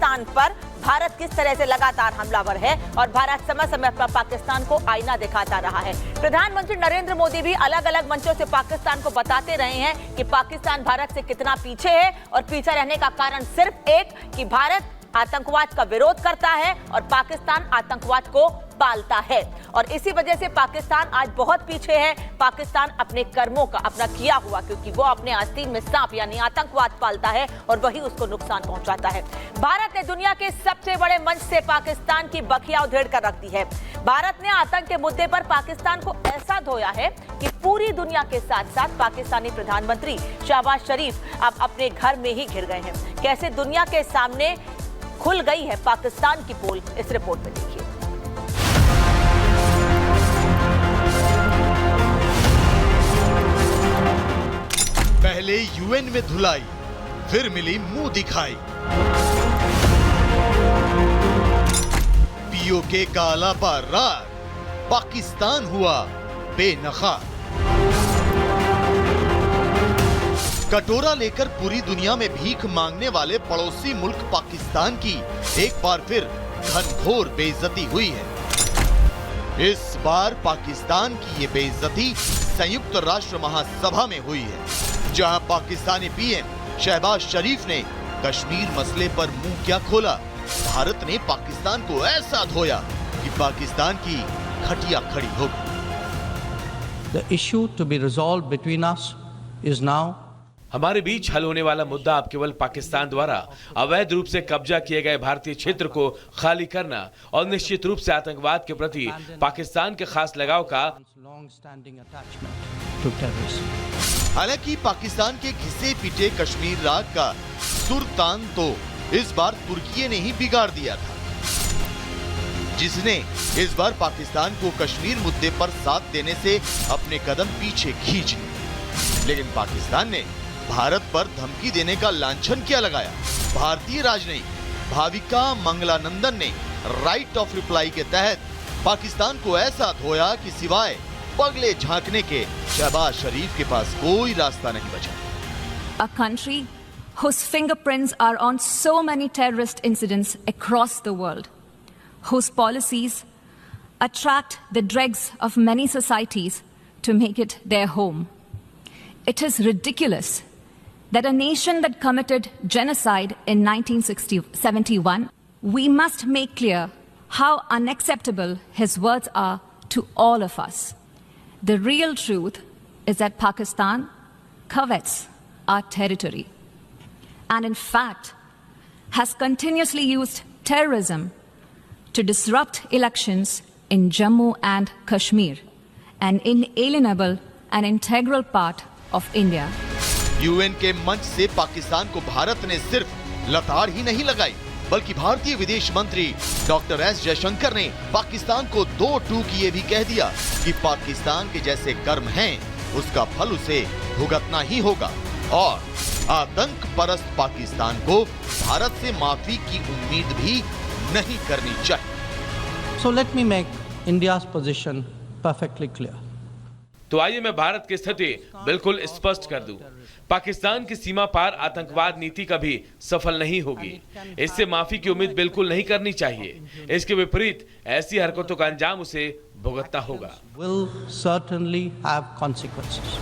पाकिस्तान पर भारत किस तरह से लगातार हमलावर है और भारत समय समय पर पाकिस्तान को आईना दिखाता रहा है। प्रधानमंत्री नरेंद्र मोदी भी अलग अलग मंचों से पाकिस्तान को बताते रहे हैं कि पाकिस्तान भारत से कितना पीछे है और पीछे रहने का कारण सिर्फ एक कि भारत आतंकवाद का विरोध करता है और पाकिस्तान आतंकवाद को पालता है और इसी वजह से पाकिस्तान आज बहुत पीछे है। पाकिस्तान अपने कर्मों का अपना किया हुआ, क्योंकि वो अपने आस्तीन में सांप यानी आतंकवाद पालता है और वही उसको नुकसान पहुंचाता है। भारत ने दुनिया के सबसे बड़े मंच से पाकिस्तान की बखिया उधेड़ कर रख दी है। भारत ने आतंक के मुद्दे पर पाकिस्तान को ऐसा धोया है कि पूरी दुनिया के साथ साथ पाकिस्तानी प्रधानमंत्री शहबाज शरीफ अब अपने घर में ही घिर गए हैं। कैसे दुनिया के सामने खुल गई है पाकिस्तान की पोल, इस रिपोर्ट में देखिए। पहले यूएन में धुलाई, फिर मिली मुंह दिखाई। पीओके का अलापा रार, पाकिस्तान हुआ बेनकाब। कटोरा लेकर पूरी दुनिया में भीख मांगने वाले पड़ोसी मुल्क पाकिस्तान की एक बार फिर घनघोर बेइज्जती हुई है। इस बार पाकिस्तान की ये बेइज्जती संयुक्त राष्ट्र महासभा में हुई है, जहां पाकिस्तानी पीएम शहबाज शरीफ ने कश्मीर मसले पर मुंह क्या खोला। भारत ने पाकिस्तान को ऐसा धोया कि पाकिस्तान की खटिया खड़ी हो गई। The issue to be resolved between us is now हमारे बीच हल होने वाला मुद्दा अब केवल पाकिस्तान द्वारा अवैध रूप से कब्जा किए गए भारतीय क्षेत्र को खाली करना और निश्चित रूप से आतंकवाद के प्रति पाकिस्तान के खास लगाव का। हालांकि पाकिस्तान के घिसे पीटे कश्मीर राग का सुरतान तो इस बार तुर्की ने ही बिगाड़ दिया था, जिसने इस बार पाकिस्तान को कश्मीर मुद्दे पर साथ देने से अपने कदम पीछे खींच लिए। लेकिन पाकिस्तान ने भारत पर धमकी देने का लांछन क्या लगाया। भारतीय राजनयिक भाविका मंगलानंदन ने राइट ऑफ रिप्लाई के तहत पाकिस्तान को ऐसा धोया कि सिवाय पगले झांकने के शहबाज शरीफ के पास कोई रास्ता नहीं बचा। A country whose fingerprints are on so many terrorist incidents across the world, whose policies attract the dregs of many societies to make it their home. It is ridiculous that a nation that committed genocide in 1971, we must make clear how unacceptable his words are to all of us. The real truth is that Pakistan covets our territory and in fact has continuously used terrorism to disrupt elections in Jammu and Kashmir, an inalienable and integral part of India. UN के मंच से पाकिस्तान को भारत ने सिर्फ लताड़ ही नहीं लगाई, बल्कि भारतीय विदेश मंत्री डॉक्टर एस जयशंकर ने पाकिस्तान को दो टूक ये भी कह दिया कि पाकिस्तान के जैसे कर्म हैं, उसका फल उसे भुगतना ही होगा और आतंक परस्त पाकिस्तान को भारत से माफी की उम्मीद भी नहीं करनी चाहिए। So let me make India's position perfectly clear. तो आइए मैं भारत की स्थिति बिल्कुल स्पष्ट कर दूं। पाकिस्तान की सीमा पार आतंकवाद नीति कभी सफल नहीं होगी। इससे माफी की उम्मीद बिल्कुल नहीं करनी चाहिए। इसके विपरीत ऐसी हरकतों का अंजाम उसे भुगतना होगा। Will certainly have consequences.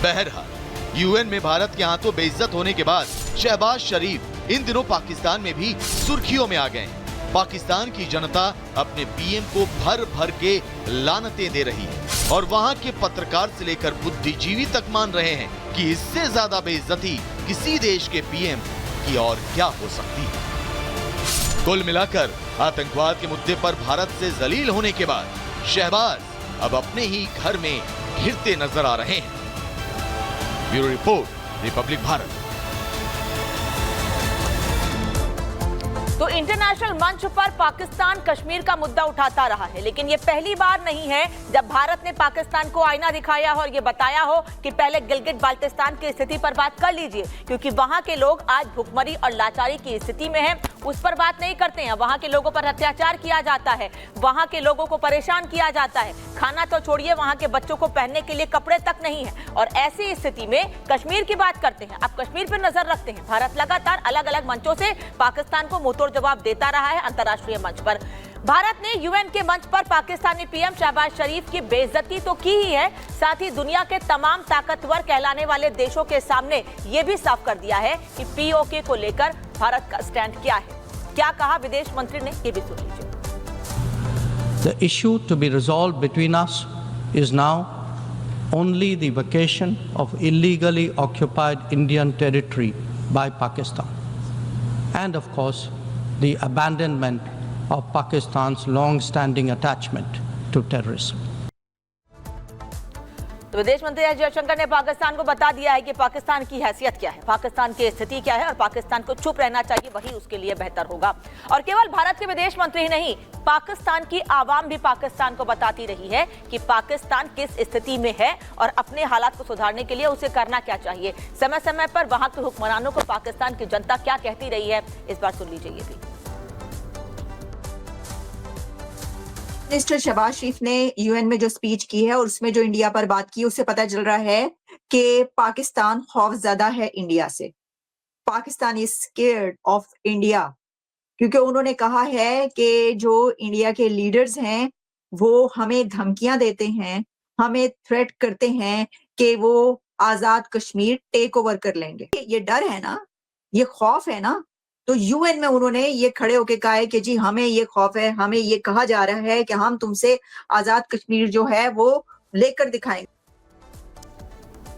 बहरहाल यूएन में भारत के हाथों बेइज्जत होने के बाद शहबाज शरीफ इन दिनों पाकिस्तान में भी सुर्खियों में आ गए। पाकिस्तान की जनता अपने पीएम को भर भर के लानतें दे रही है और वहां के पत्रकार से लेकर बुद्धिजीवी तक मान रहे हैं कि इससे ज्यादा बेइज्जती किसी देश के पीएम की और क्या हो सकती है। कुल मिलाकर आतंकवाद के मुद्दे पर भारत से जलील होने के बाद शहबाज अब अपने ही घर में घिरते नजर आ रहे हैं। Bureau report, Republic Bharat. तो इंटरनेशनल मंच पर पाकिस्तान कश्मीर का मुद्दा उठाता रहा है, लेकिन ये पहली बार नहीं है जब भारत ने पाकिस्तान को आईना दिखाया हो और ये बताया हो कि पहले गिलगित बाल्टिस्तान की स्थिति पर बात कर लीजिए, क्योंकि वहां के लोग आज भुखमरी और लाचारी की स्थिति में हैं। उस पर बात नहीं करते हैं। वहां के लोगों पर अत्याचार किया जाता है, वहां के लोगों को परेशान किया जाता है, खाना तो छोड़िए वहां के बच्चों को पहनने के लिए कपड़े तक नहीं है। और ऐसी स्थिति में कश्मीर की बात करते हैं। अब कश्मीर पर नजर रखते हैं। भारत लगातार अलग अलग मंचों से पाकिस्तान को मुंहतोड़ जवाब देता रहा है। अंतर्राष्ट्रीय मंच पर भारत ने यूएन के मंच पर पाकिस्तानी पीएम शहबाज शरीफ की बेइज्जती तो की ही है, साथ ही दुनिया के तमाम ताकतवर कहलाने वाले देशों के सामने यह भी साफ कर दिया है कि पीओके को लेकर भारत का स्टैंड क्या है। क्या कहा विदेश मंत्री ने, ये भी सुन लीजिए। The issue to be resolved between us is now only the vacation of illegally occupied Indian territory by Pakistan, and of course the abandonment of Pakistan's long-standing attachment to terrorism. तो विदेश मंत्री एस जयशंकर ने पाकिस्तान को बता दिया है कि पाकिस्तान की हैसियत क्या है, पाकिस्तान की स्थिति क्या है और पाकिस्तान को चुप रहना चाहिए, वही उसके लिए बेहतर होगा। और केवल भारत के विदेश मंत्री ही नहीं, पाकिस्तान की आवाम भी पाकिस्तान को बताती रही है कि पाकिस्तान किस स्थिति में है और अपने हालात को सुधारने के लिए उसे करना क्या चाहिए। समय समय पर वहां के हुक्मरानों को पाकिस्तान की जनता क्या कहती रही है, इस बार सुन लीजिए ये भी। मिनिस्टर शहबाज शरीफ ने यूएन में जो स्पीच की है और उसमें जो इंडिया पर बात की, उससे पता चल रहा है कि पाकिस्तान खौफजदा है इंडिया से। Pakistan is scared of India, क्योंकि उन्होंने कहा है कि जो इंडिया के लीडर्स हैं वो हमें धमकियां देते हैं, हमें थ्रेट करते हैं कि वो आजाद कश्मीर टेक ओवर कर लेंगे। ये डर है ना, ये खौफ है ना, तो यूएन में उन्होंने ये खड़े होके कहा है कि जी हमें ये खौफ है, हमें ये कहा जा रहा है कि हम तुमसे आजाद कश्मीर जो है वो लेकर दिखाएंगे।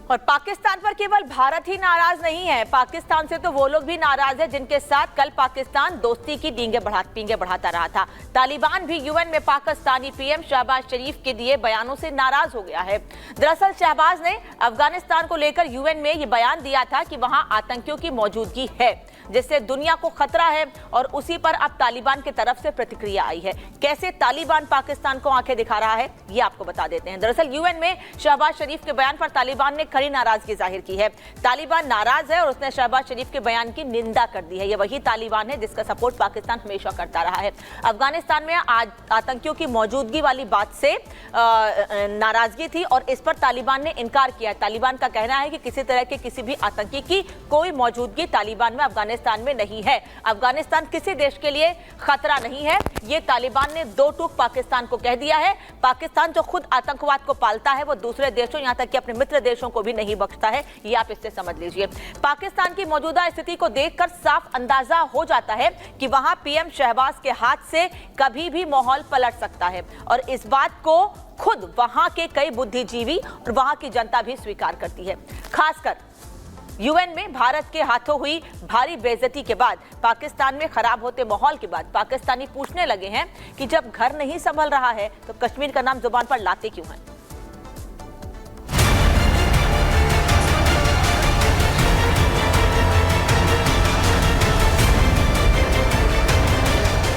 और पाकिस्तान पर केवल भारत ही नाराज नहीं है, पाकिस्तान से तो वो लोग भी नाराज है जिनके साथ कल पाकिस्तान दोस्ती की पींगे बढ़ाता रहा था। तालिबान भी यूएन में पाकिस्तानी पीएम शहबाज शरीफ के दिए बयानों से नाराज हो गया है। दरअसल शहबाज ने अफगानिस्तान को लेकर यूएन में ये बयान दिया था कि वहां आतंकियों की मौजूदगी है, जिससे दुनिया को खतरा है, और उसी पर अब तालिबान की तरफ से प्रतिक्रिया आई है। कैसे तालिबान पाकिस्तान को आंखें दिखा रहा है, ये आपको बता देते हैं। दरअसल यूएन में शहबाज शरीफ के बयान पर तालिबान ने कड़ी नाराजगी जाहिर की है। तालिबान नाराज है और उसने शहबाज शरीफ के बयान की निंदा कर दी है। ये वही तालिबान है जिसका सपोर्ट पाकिस्तान हमेशा करता रहा है। अफगानिस्तान में आज आतंकियों की मौजूदगी वाली बात से नाराजगी थी और इस पर तालिबान ने इनकार किया। तालिबान का कहना है कि किसी तरह के किसी भी आतंकी की कोई मौजूदगी तालिबान में अफगानिस्तान में नहीं है। अफगानिस्तान किसी देश के लिए खतरा नहीं है, ये तालिबान ने दो टूक पाकिस्तान को कह दिया है। पाकिस्तान जो खुद आतंकवाद को पालता है वो दूसरे देशों, यहां तक कि अपने मित्र देशों को भी नहीं बख्शता है, ये आप इससे समझ लीजिए। पाकिस्तान की मौजूदा स्थिति को देखकर साफ अंदाजा हो जाता है कि वहां पीएम शहबाज के हाथ से कभी भी माहौल पलट सकता है और इस बात को खुद वहां के कई बुद्धिजीवी और वहां की जनता भी स्वीकार करती है। खासकर यूएन में भारत के हाथों हुई भारी बेइज्जती के बाद, पाकिस्तान में खराब होते माहौल के बाद पाकिस्तानी पूछने लगे हैं कि जब घर नहीं संभल रहा है तो कश्मीर का नाम जुबान पर लाते क्यों हैं।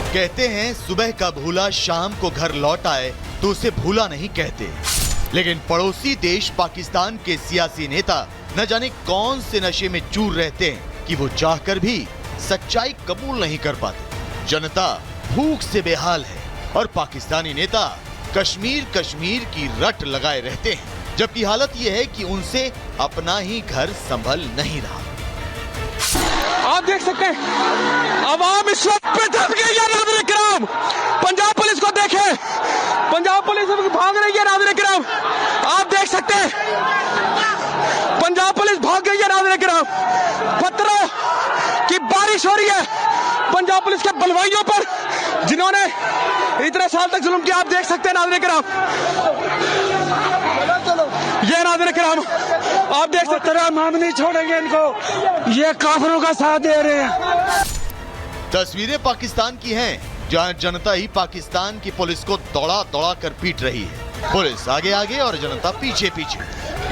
कहते हैं सुबह का भूला शाम को घर लौट आए तो उसे भूला नहीं कहते, लेकिन पड़ोसी देश पाकिस्तान के सियासी नेता न जाने कौन से नशे में चूर रहते हैं कि वो चाहकर भी सच्चाई कबूल नहीं कर पाते। जनता भूख से बेहाल है और पाकिस्तानी नेता कश्मीर कश्मीर की रट लगाए रहते हैं, जबकि हालत यह है कि उनसे अपना ही घर संभल नहीं रहा। आप देख सकते हैं अवाम इस वक्त पे दब गई है। नाज़रीन किराम, पंजाब पुलिस को देखें, पंजाब पुलिस भाग रही है। नाज़रीन किराम, आप देख सकते हैं पंजाब पुलिस भाग गई है। नाज़रीन किराम, पत्थरों की बारिश हो रही है पंजाब पुलिस के बलवाइयों पर जिन्होंने इतने साल तक जुल्म किया। आप देख सकते हैं नाज़रीन किराम, ये नाज़रीन किराम आप देख सकते हैं, हम नहीं छोड़ेंगे इनको, ये काफिरों का साथ दे रहे हैं। तस्वीरें पाकिस्तान की हैं, जहां जनता ही पाकिस्तान की पुलिस को दौड़ा दौड़ा कर पीट रही है। पुलिस आगे आगे और जनता पीछे पीछे।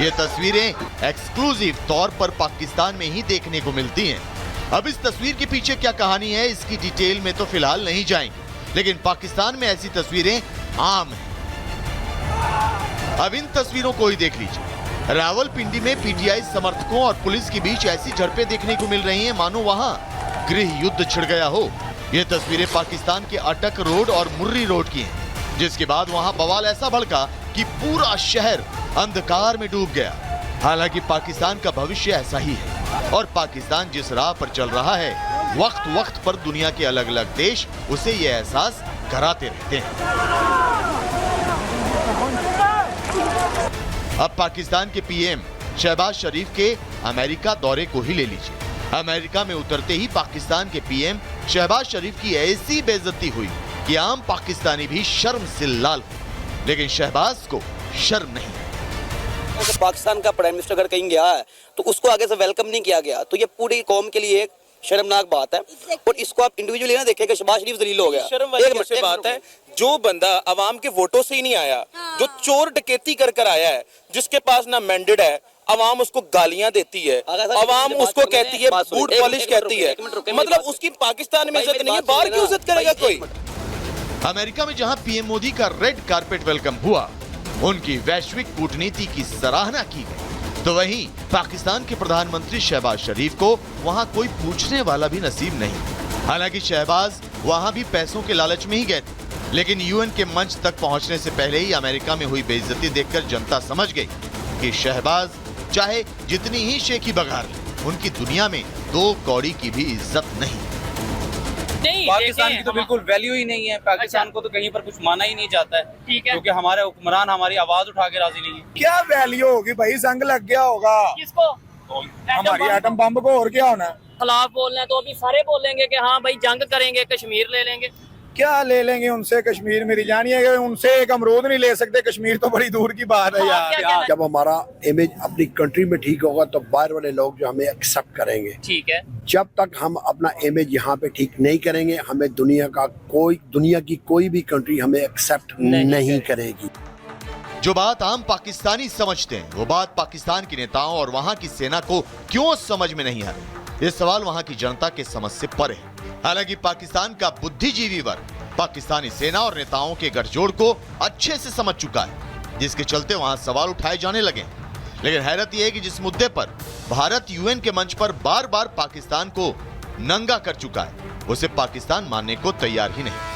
ये तस्वीरें एक्सक्लूसिव तौर पर पाकिस्तान में ही देखने को मिलती हैं। अब इस तस्वीर के पीछे क्या कहानी है, इसकी डिटेल में तो फिलहाल नहीं जाएंगे, लेकिन पाकिस्तान में ऐसी तस्वीरें आम हैं। अब इन तस्वीरों को ही देख लीजिए। रावलपिंडी में पीटीआई समर्थकों और पुलिस के बीच ऐसी झड़पें देखने को मिल रही हैं मानो वहां गृह युद्ध छिड़ गया हो। ये तस्वीरें पाकिस्तान के अटक रोड और मुर्री रोड की हैं, जिसके बाद वहां बवाल ऐसा भड़का कि पूरा शहर अंधकार में डूब गया। हालांकि पाकिस्तान का भविष्य ऐसा ही है और पाकिस्तान जिस राह पर चल रहा है, वक्त वक्त पर दुनिया के अलग अलग देश उसे ये एहसास कराते रहते हैं। अब पाकिस्तान के पीएम शहबाज शरीफ के अमेरिका दौरे को ही ले लीजिए। अमेरिका में उतरते ही पाकिस्तान के पीएम शहबाज शरीफ की ऐसी बेइज्जती हुई कि आम पाकिस्तानी भी शर्म से लाल हुए, लेकिन शहबाज को शर्म नहीं। अगर पाकिस्तान का प्राइम मिनिस्टर अगर कहीं गया है तो उसको आगे से वेलकम नहीं किया गया, तो ये पूरी कौम के लिए एक शर्मनाक बात है। और इसको आप इंडिविजुअली ना देखें कि शहबाज शरीफ जलील हो गया। शर्म वाली कैसे बात है? जो बंदा अवाम के वोटों से ही नहीं आया, जो चोर डकैती कर कर आया है, जिसके पास ना मैंडेट है, अवाम उसको गालियां देती है, अवाम उसको कहती है बूट पॉलिश कहती है, मतलब उसकी पाकिस्तान में इज्जत नहीं है, बाहर की इज्जत करेगा कोई? अमेरिका में जहां पीएम मोदी का रेड कारपेट वेलकम हुआ, उनकी वैश्विक कूटनीति की सराहना की गई, तो वहीं पाकिस्तान के प्रधानमंत्री शहबाज शरीफ को वहां कोई पूछने वाला भी नसीब नहीं। हालांकि शहबाज वहां भी पैसों के लालच में ही गए थे, लेकिन यूएन के मंच तक पहुंचने से पहले ही अमेरिका में हुई बेइज्जती देखकर जनता समझ गई कि शहबाज चाहे जितनी ही शेखी बघार ले, उनकी दुनिया में 2 कौड़ी की भी इज्जत नहीं। पाकिस्तान की तो बिल्कुल वैल्यू ही नहीं है। पाकिस्तान को तो कहीं पर कुछ माना ही नहीं जाता है, क्योंकि हमारे हुक्मरान हमारी आवाज उठा के राजी नहीं है। क्या वैल्यू होगी भाई? जंग लग गया होगा किसको? हमारी एटम बम को, और क्या होना? खिलाफ बोलना है तो अभी सारे बोलेंगे कि हाँ भाई जंग करेंगे, कश्मीर ले लेंगे। क्या ले लेंगे उनसे? कश्मीर मेरी जानिए, उनसे एक अमरूद नहीं ले सकते, कश्मीर तो बड़ी दूर की बात है यार। जब हमारा इमेज अपनी कंट्री में ठीक होगा तो बाहर वाले लोग जो हमें एक्सेप्ट करेंगे। ठीक है, जब तक हम अपना इमेज यहाँ पे ठीक नहीं करेंगे, हमें दुनिया की कोई भी कंट्री हमें एक्सेप्ट नहीं करेगी। जो बात आम पाकिस्तानी समझते हैं, वो बात पाकिस्तान के नेताओं और वहां की सेना को क्यों समझ में नहीं आ रही, ये सवाल वहां की जनता के समझ से परे है। हालांकि पाकिस्तान का बुद्धिजीवी वर्ग पाकिस्तानी सेना और नेताओं के गठजोड़ को अच्छे से समझ चुका है, जिसके चलते वहां सवाल उठाए जाने लगे। लेकिन हैरत यह है कि जिस मुद्दे पर भारत यूएन के मंच पर बार बार पाकिस्तान को नंगा कर चुका है, उसे पाकिस्तान मानने को तैयार ही नहीं।